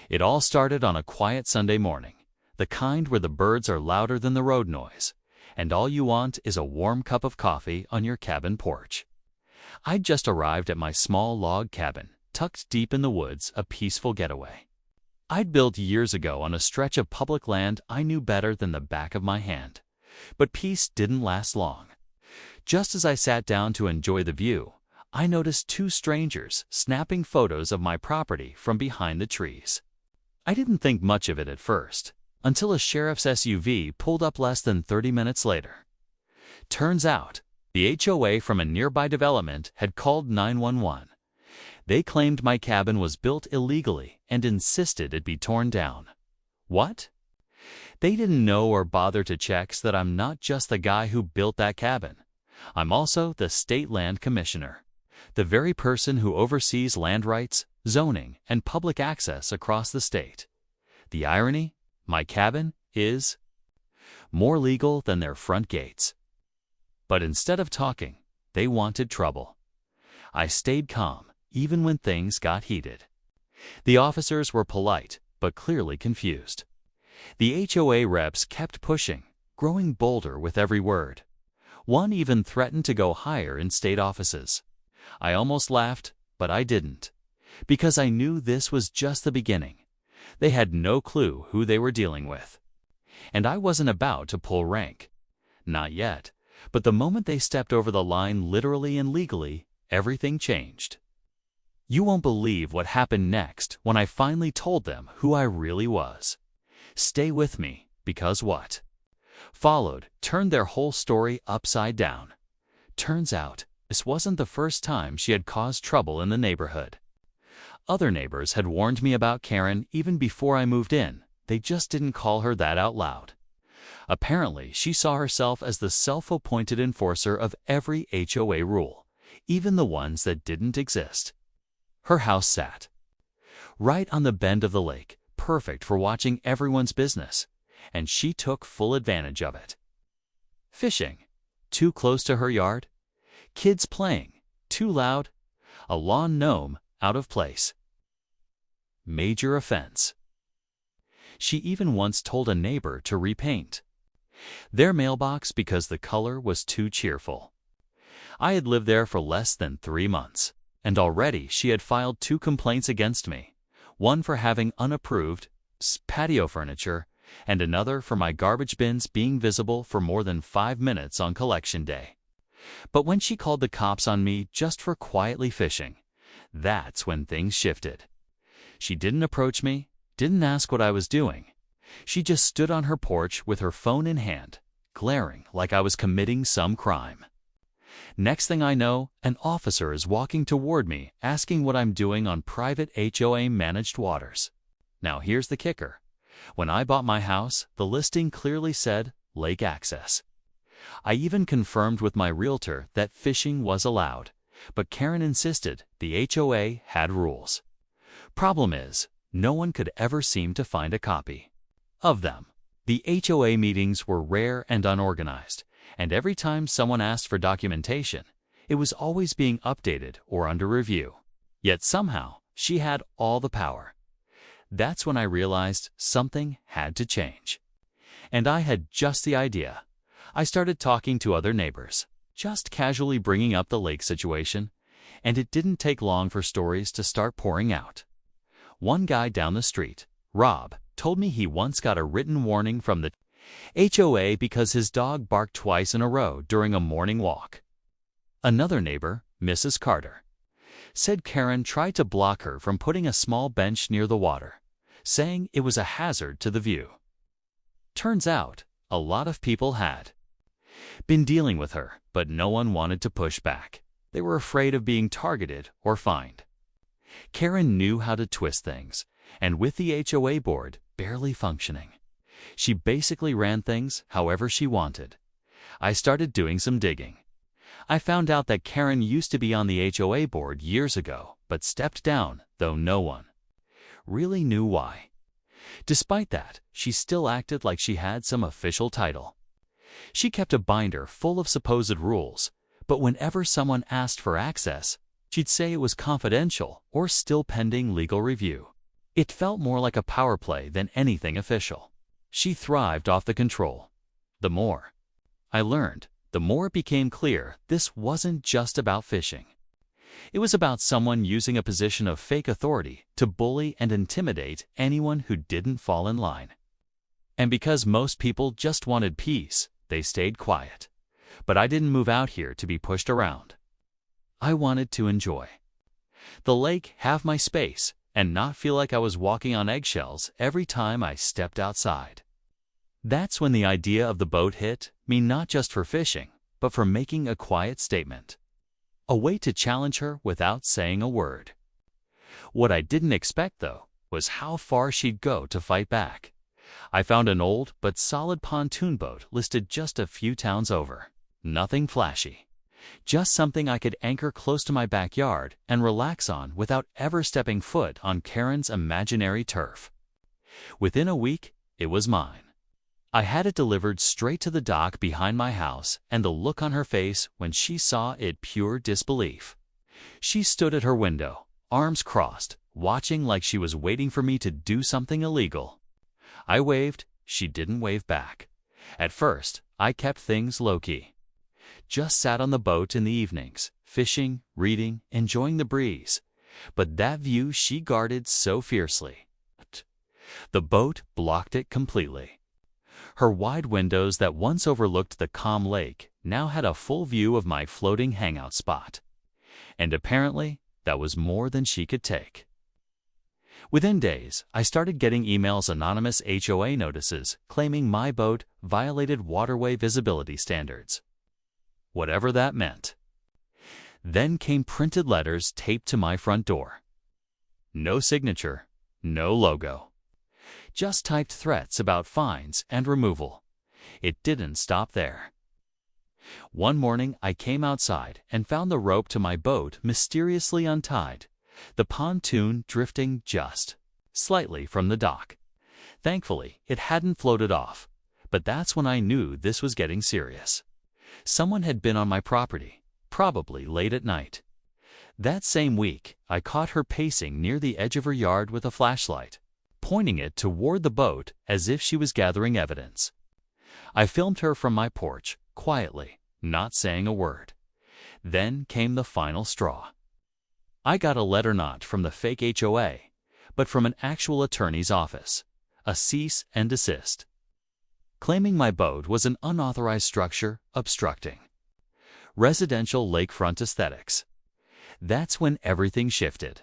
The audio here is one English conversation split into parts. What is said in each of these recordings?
It all started on a quiet Sunday morning, the kind where the birds are louder than the road noise, and all you want is a warm cup of coffee on your cabin porch. I'd just arrived at my small log cabin, tucked deep in the woods, a peaceful getaway. I'd built years ago on a stretch of public land I knew better than the back of my hand. But peace didn't last long. Just as I sat down to enjoy the view, I noticed two strangers snapping photos of my property from behind the trees. I didn't think much of it at first, until a sheriff's SUV pulled up less than 30 minutes later. Turns out, the HOA from a nearby development had called 911. They claimed my cabin was built illegally and insisted it be torn down. What? They didn't know or bother to check that I'm not just the guy who built that cabin. I'm also the state land commissioner, the very person who oversees land rights, zoning, and public access across the state. The irony? My cabin is more legal than their front gates. But instead of talking, they wanted trouble. I stayed calm, even when things got heated. The officers were polite, but clearly confused. The HOA reps kept pushing, growing bolder with every word. One even threatened to go higher in state offices. I almost laughed, but I didn't, because I knew this was just the beginning. They had no clue who they were dealing with. And I wasn't about to pull rank. Not yet, but the moment they stepped over the line literally and legally, everything changed. You won't believe what happened next when I finally told them who I really was. Stay with me, because what followed turned their whole story upside down. Turns out, this wasn't the first time she had caused trouble in the neighborhood. Other neighbors had warned me about Karen even before I moved in. They just didn't call her that out loud. Apparently, she saw herself as the self-appointed enforcer of every HOA rule, even the ones that didn't exist. Her house sat right on the bend of the lake, perfect for watching everyone's business, and she took full advantage of it. Fishing, too close to her yard. Kids playing, too loud. A lawn gnome, out of place. Major offense. She even once told a neighbor to repaint their mailbox because the color was too cheerful. I had lived there for less than 3 months, and already she had filed 2 complaints against me, one for having unapproved patio furniture, and another for my garbage bins being visible for more than 5 minutes on collection day. But when she called the cops on me just for quietly fishing, that's when things shifted. She didn't approach me, didn't ask what I was doing. She just stood on her porch with her phone in hand, glaring like I was committing some crime. Next thing I know, an officer is walking toward me asking what I'm doing on private HOA-managed waters. Now here's the kicker. When I bought my house, the listing clearly said lake access. I even confirmed with my realtor that fishing was allowed, but Karen insisted the HOA had rules. Problem is, no one could ever seem to find a copy of them. The HOA meetings were rare and unorganized, and every time someone asked for documentation, it was always being updated or under review. Yet somehow, she had all the power. That's when I realized something had to change. And I had just the idea. I started talking to other neighbors, just casually bringing up the lake situation, and it didn't take long for stories to start pouring out. One guy down the street, Rob, told me he once got a written warning from the HOA because his dog barked twice in a row during a morning walk. Another neighbor, Mrs. Carter, said Karen tried to block her from putting a small bench near the water, saying it was a hazard to the view. Turns out, a lot of people had been dealing with her, but no one wanted to push back. They were afraid of being targeted or fined. Karen knew how to twist things, and with the HOA board barely functioning, she basically ran things however she wanted. I started doing some digging. I found out that Karen used to be on the HOA board years ago, but stepped down, though no one really knew why. Despite that, she still acted like she had some official title. She kept a binder full of supposed rules, but whenever someone asked for access, she'd say it was confidential or still pending legal review. It felt more like a power play than anything official. She thrived off the control. The more I learned, the more it became clear this wasn't just about fishing. It was about someone using a position of fake authority to bully and intimidate anyone who didn't fall in line. And because most people just wanted peace, they stayed quiet. But I didn't move out here to be pushed around. I wanted to enjoy the lake, have my space, and not feel like I was walking on eggshells every time I stepped outside. That's when the idea of the boat hit me, not just for fishing, but for making a quiet statement. A way to challenge her without saying a word. What I didn't expect, though, was how far she'd go to fight back. I found an old but solid pontoon boat listed just a few towns over. Nothing flashy. Just something I could anchor close to my backyard and relax on without ever stepping foot on Karen's imaginary turf. Within a week, it was mine. I had it delivered straight to the dock behind my house, and the look on her face when she saw it, pure disbelief. She stood at her window, arms crossed, watching like she was waiting for me to do something illegal. I waved, she didn't wave back. At first, I kept things low-key. Just sat on the boat in the evenings, fishing, reading, enjoying the breeze. But that view she guarded so fiercely. The boat blocked it completely. Her wide windows that once overlooked the calm lake now had a full view of my floating hangout spot. And apparently, that was more than she could take. Within days, I started getting emails, anonymous HOA notices claiming my boat violated waterway visibility standards. Whatever that meant. Then came printed letters taped to my front door. No signature, no logo. Just typed threats about fines and removal. It didn't stop there. One morning, I came outside and found the rope to my boat mysteriously untied, the pontoon drifting just slightly from the dock. Thankfully, it hadn't floated off, but that's when I knew this was getting serious. Someone had been on my property, probably late at night. That same week, I caught her pacing near the edge of her yard with a flashlight, pointing it toward the boat as if she was gathering evidence. I filmed her from my porch, quietly, not saying a word. Then came the final straw. I got a letter not from the fake HOA, but from an actual attorney's office, a cease and desist, claiming my boat was an unauthorized structure obstructing residential lakefront aesthetics. That's when everything shifted.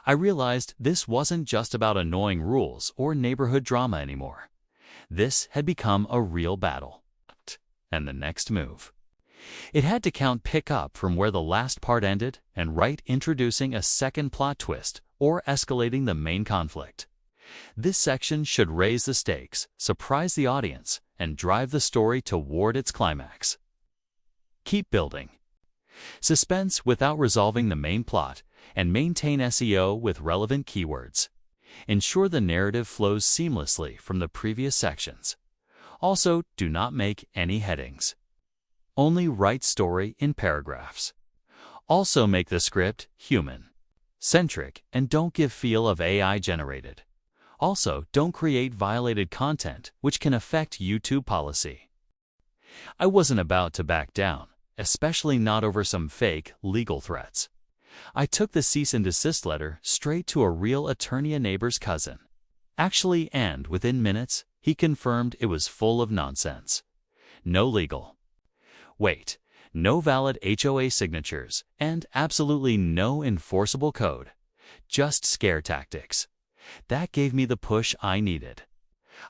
I realized this wasn't just about annoying rules or neighborhood drama anymore. This had become a real battle. And the next move. It had to pick up from where the last part ended and right introducing a second plot twist or escalating the main conflict. This section should raise the stakes, surprise the audience, and drive the story toward its climax. Keep building suspense without resolving the main plot, and maintain SEO with relevant keywords. Ensure the narrative flows seamlessly from the previous sections. Also, do not make any headings. Only write story in paragraphs. Also make the script human-centric and don't give feel of AI-generated. Also, don't create violated content which can affect YouTube policy. I wasn't about to back down, especially not over some fake legal threats. I took the cease and desist letter straight to a real attorney, a neighbor's cousin. Actually, and within minutes, he confirmed it was full of nonsense. No legal weight, no valid HOA signatures, and absolutely no enforceable code. Just scare tactics. That gave me the push I needed.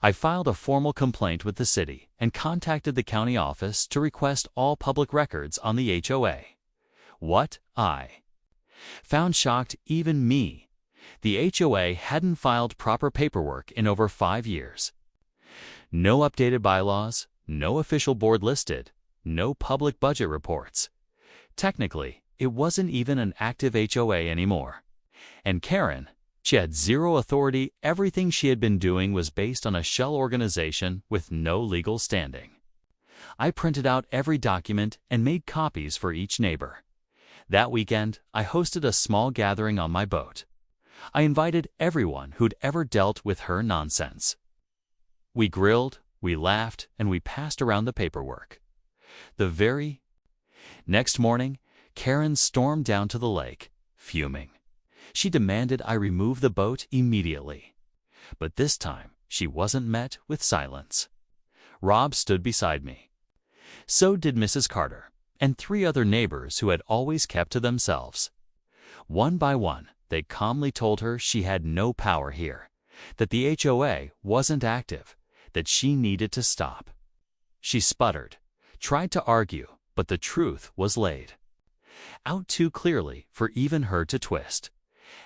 I filed a formal complaint with the city and contacted the county office to request all public records on the HOA. What I found shocked even me. The HOA hadn't filed proper paperwork in over 5 years. No updated bylaws, no official board listed, no public budget reports. Technically, it wasn't even an active HOA anymore. And Karen, she had zero authority. Everything she had been doing was based on a shell organization with no legal standing. I printed out every document and made copies for each neighbor. That weekend, I hosted a small gathering on my boat. I invited everyone who'd ever dealt with her nonsense. We grilled, we laughed, and we passed around the paperwork. The very next morning, Karen stormed down to the lake, fuming. She demanded I remove the boat immediately. But this time, she wasn't met with silence. Rob stood beside me. So did Mrs. Carter, and 3 other neighbors who had always kept to themselves. One by one, they calmly told her she had no power here, that the HOA wasn't active, that she needed to stop. She sputtered, tried to argue, but the truth was laid out too clearly for even her to twist.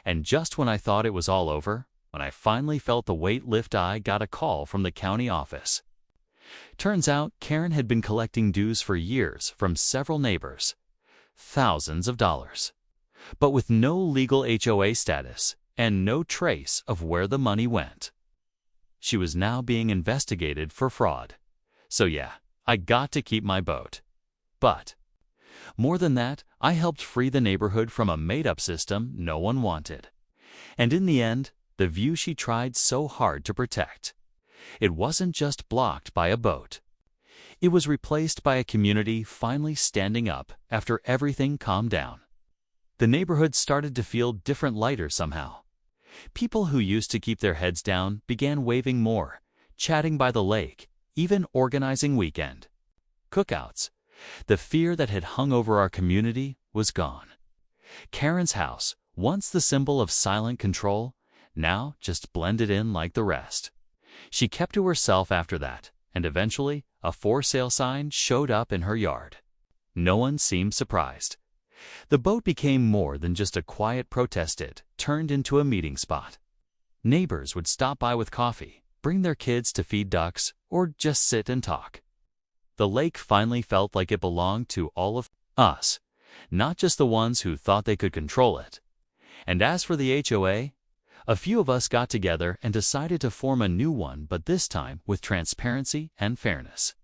And just when I thought it was all over, when I finally felt the weight lift, I got a call from the county office. Turns out Karen had been collecting dues for years from several neighbors, thousands of dollars, but with no legal HOA status and no trace of where the money went. She was now being investigated for fraud. So yeah, I got to keep my boat. But more than that, I helped free the neighborhood from a made-up system no one wanted. And in the end, the view she tried so hard to protect, it wasn't just blocked by a boat. It was replaced by a community finally standing up after everything calmed down. The neighborhood started to feel different, lighter somehow. People who used to keep their heads down began waving more, chatting by the lake, even organizing weekend cookouts. The fear that had hung over our community was gone. Karen's house, once the symbol of silent control, now just blended in like the rest. She kept to herself after that, and eventually a for sale sign showed up in her yard. No one seemed surprised. The boat became more than just a quiet protest. It turned into a meeting spot. Neighbors would stop by with coffee, bring their kids to feed ducks, or just sit and talk. The lake finally felt like it belonged to all of us, not just the ones who thought they could control it. And as for the HOA, a few of us got together and decided to form a new one, but this time with transparency and fairness.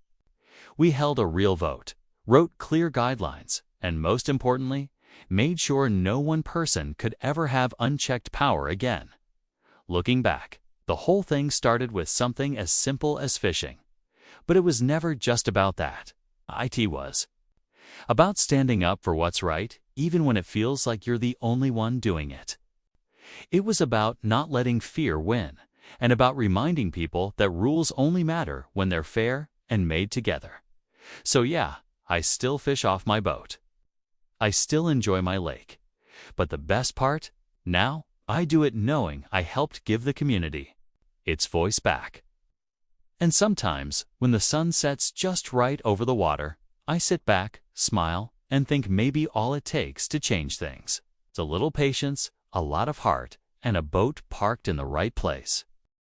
We held a real vote, wrote clear guidelines, and most importantly, made sure no one person could ever have unchecked power again. Looking back, the whole thing started with something as simple as fishing. But it was never just about that. It was about standing up for what's right, even when it feels like you're the only one doing it. It was about not letting fear win, and about reminding people that rules only matter when they're fair and made together. So yeah, I still fish off my boat. I still enjoy my lake. But the best part? Now, I do it knowing I helped give the community its voice back. And sometimes, when the sun sets just right over the water, I sit back, smile, and think maybe all it takes to change things is a little patience, a lot of heart, and a boat parked in the right place.